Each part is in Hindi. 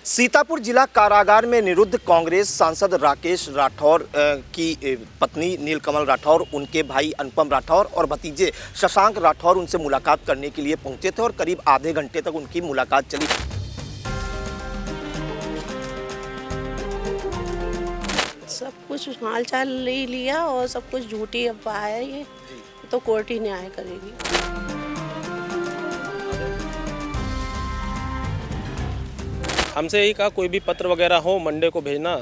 सीतापुर जिला कारागार में निरुद्ध कांग्रेस सांसद राकेश राठौर की पत्नी नीलकमल राठौर, उनके भाई अनुपम राठौर और भतीजे शशांक राठौर उनसे मुलाकात करने के लिए पहुंचे थे और करीब आधे घंटे तक उनकी मुलाकात चली। सब कुछ हाल चाल ले लिया और सब कुछ झूठी अफवाह है, ये तो कोर्ट ही न्याय करेगी। हमसे यही कहा कोई भी पत्र वगैरह हो मंडे को भेजना,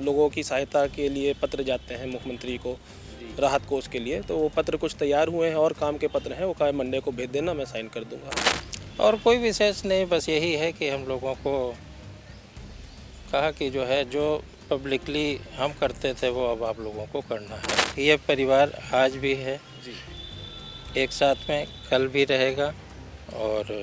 लोगों की सहायता के लिए पत्र जाते हैं मुख्यमंत्री को राहत कोष के लिए, तो वो पत्र कुछ तैयार हुए हैं और काम के पत्र हैं, वो कहा मंडे को भेज देना, मैं साइन कर दूंगा। और कोई विशेष नहीं, बस यही है कि हम लोगों को कहा कि जो है जो पब्लिकली हम करते थे वो अब आप लोगों को करना है। ये परिवार आज भी है, एक साथ में कल भी रहेगा और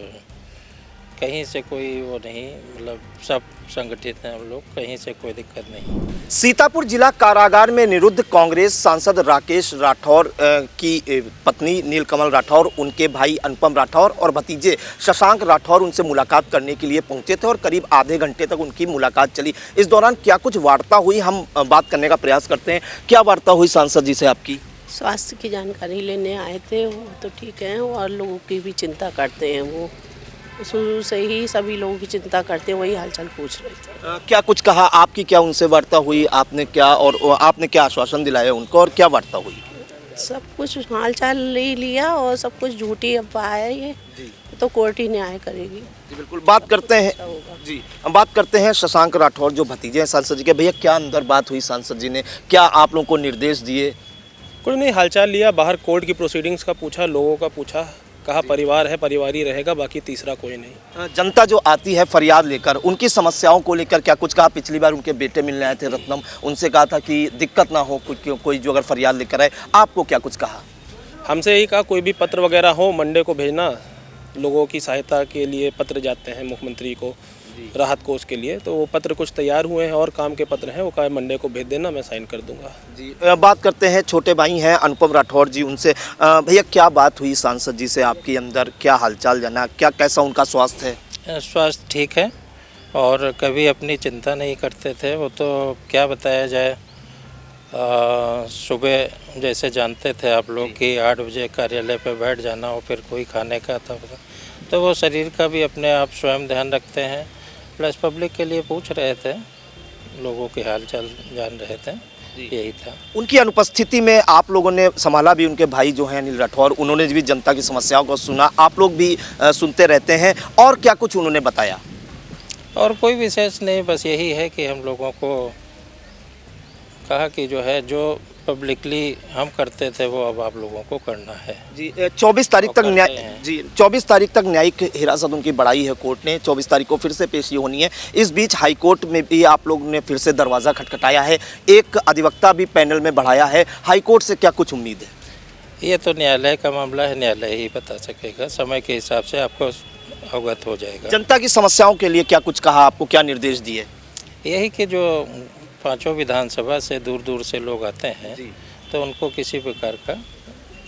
कहीं से कोई वो नहीं, मतलब सब संगठित हैं हम लोग, कहीं से कोई दिक्कत नहीं। सीतापुर जिला कारागार में निरुद्ध कांग्रेस सांसद राकेश राठौर की पत्नी नीलकमल राठौर, उनके भाई अनुपम राठौर और भतीजे शशांक राठौर उनसे मुलाकात करने के लिए पहुंचे थे और करीब आधे घंटे तक उनकी मुलाकात चली। इस दौरान क्या कुछ वार्ता हुई, हम बात करने का प्रयास करते हैं। क्या वार्ता हुई सांसद जी से आपकी? स्वास्थ्य की जानकारी लेने आए थे, वो तो ठीक है, और लोगों की भी चिंता करते हैं। वो शुरू से ही सभी लोगों की चिंता करते हैं, वही हालचाल पूछ रहे थे। क्या कुछ कहा, आपकी क्या उनसे वार्ता हुई, आपने क्या आश्वासन दिलाया उनको और क्या वार्ता हुई? सब कुछ हाल चाल ले लिया और सब कुछ झूठी अफवाह है, ये तो कोर्ट ही न्याय करेगी। जी बिल्कुल, बात करते हैं जी, हम बात करते हैं शशांक राठौर जो भतीजे हैं सांसद जी के। भैया क्या अंदर बात हुई, सांसद जी ने क्या आप लोगों को निर्देश दिए? कुछ नहीं, हालचाल लिया, बाहर कोर्ट की प्रोसीडिंग्स का पूछा, लोगों का पूछा, कहा परिवार है, परिवार ही रहेगा, बाकी तीसरा कोई नहीं। जनता जो आती है फरियाद लेकर, उनकी समस्याओं को लेकर क्या कुछ कहा? पिछली बार उनके बेटे मिलने आए थे रत्नम, उनसे कहा था कि दिक्कत ना हो, कोई जो अगर फरियाद लेकर आए, आपको क्या कुछ कहा? हमसे यही कहा कोई भी पत्र वगैरह हो मंडे को भेजना, लोगों की सहायता के लिए पत्र जाते हैं मुख्यमंत्री को राहत कोष के लिए, तो वो पत्र कुछ तैयार हुए हैं और काम के पत्र हैं, वो कहा मंडे को भेज देना, मैं साइन कर दूंगा। जी बात करते हैं छोटे भाई हैं अनुपम राठौर जी, उनसे। भैया क्या बात हुई सांसद जी से आपकी, अंदर क्या हालचाल जाना, क्या कैसा उनका स्वास्थ्य है? स्वास्थ्य ठीक है और कभी अपनी चिंता नहीं करते थे, वो तो क्या बताया जाए। सुबह जैसे जानते थे आप लोग कि 8 बजे कार्यालय पे बैठ जाना और फिर कोई खाने का था, तो वो शरीर का भी अपने आप स्वयं ध्यान रखते हैं, प्लस पब्लिक के लिए पूछ रहे थे, लोगों के हाल चाल जान रहे थे, यही था। उनकी अनुपस्थिति में आप लोगों ने संभाला भी, उनके भाई जो हैं अनिल राठौर, उन्होंने भी जनता की समस्याओं को सुना, आप लोग भी सुनते रहते हैं, और क्या कुछ उन्होंने बताया? और कोई विशेष नहीं, बस यही है कि हम लोगों को कहा कि जो है जो पब्लिकली हम करते थे वो अब आप लोगों को करना है। जी 24 तारीख तक न्यायिक हिरासत उनकी बढ़ाई है कोर्ट ने, 24 तारीख को फिर से पेशी होनी है। इस बीच हाई कोर्ट में भी आप लोगों ने फिर से दरवाज़ा खटखटाया है, एक अधिवक्ता भी पैनल में बढ़ाया है। हाई कोर्ट से क्या कुछ उम्मीद है? ये तो न्यायालय का मामला है, न्यायालय ही बता सकेगा, समय के हिसाब से आपको अवगत हो जाएगा। जनता की समस्याओं के लिए क्या कुछ कहा, आपको क्या निर्देश दिए? यही कि जो 5 विधानसभा से दूर दूर से लोग आते हैं, तो उनको किसी प्रकार का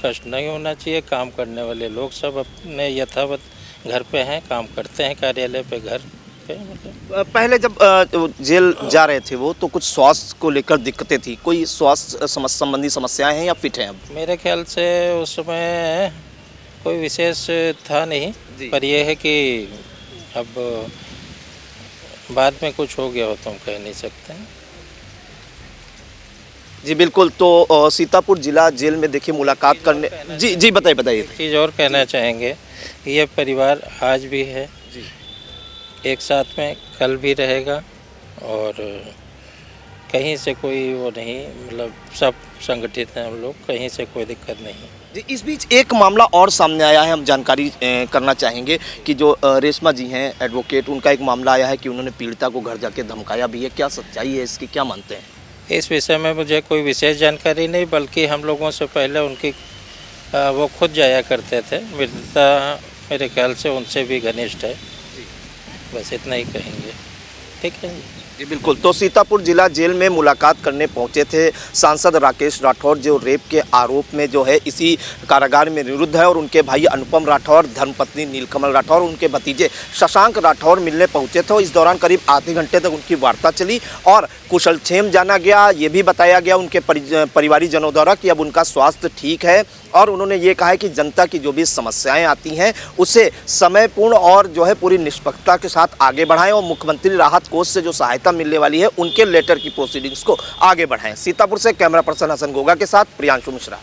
कष्ट नहीं होना चाहिए। काम करने वाले लोग सब अपने यथावत घर पे हैं, काम करते हैं कार्यालय पे, घर पे। मतलब पहले जब जेल जा रहे थे वो, तो कुछ स्वास्थ्य को लेकर दिक्कतें थी, कोई स्वास्थ्य संबंधी समस्याएं हैं या फिट हैं अब? मेरे ख्याल से उस समय कोई विशेष था नहीं, पर यह है कि अब बाद में कुछ हो गया हो तो हम कह नहीं सकते। जी बिल्कुल, तो सीतापुर जिला जेल में देखिए मुलाकात करने, जी बताइए। चीज़ और कहना चाहेंगे, ये परिवार आज भी है, एक साथ में कल भी रहेगा और कहीं से कोई वो नहीं, मतलब सब संगठित हैं हम लोग, कहीं से कोई दिक्कत नहीं। जी इस बीच एक मामला और सामने आया है, हम जानकारी करना चाहेंगे कि जो रेशमा जी हैं एडवोकेट, उनका एक मामला आया है कि उन्होंने पीड़िता को घर जाके धमकाया भी है। क्या सच्चाई है इसकी, क्या मानते हैं? इस विषय में मुझे कोई विशेष जानकारी नहीं, बल्कि हम लोगों से पहले उनकी वो खुद जाया करते थे, मित्रता मेरे ख्याल से उनसे भी घनिष्ठ है, बस इतना ही कहेंगे। ठीक है जी। जी बिल्कुल। तो सीतापुर जिला जेल में मुलाकात करने पहुंचे थे सांसद राकेश राठौर, जो रेप के आरोप में जो है इसी कारागार में निरुद्ध है, और उनके भाई अनुपम राठौर, धर्मपत्नी नीलकमल राठौर, उनके भतीजे शशांक राठौर मिलने पहुंचे थे। इस दौरान करीब आधे घंटे तक उनकी वार्ता चली और कुशलक्षेम जाना गया। ये भी बताया गया उनके परिवारीजनों द्वारा कि अब उनका स्वास्थ्य ठीक है, और उन्होंने ये कहा है कि जनता की जो भी समस्याएं आती हैं उसे समयपूर्ण और जो है पूरी निष्पक्षता के साथ आगे बढ़ाएं, और मुख्यमंत्री राहत कोष से जो सहायता मिलने वाली है उनके लेटर की प्रोसीडिंग्स को आगे बढ़ाएं। सीतापुर से कैमरा पर्सन हसन गोगा के साथ प्रियांशु मिश्रा।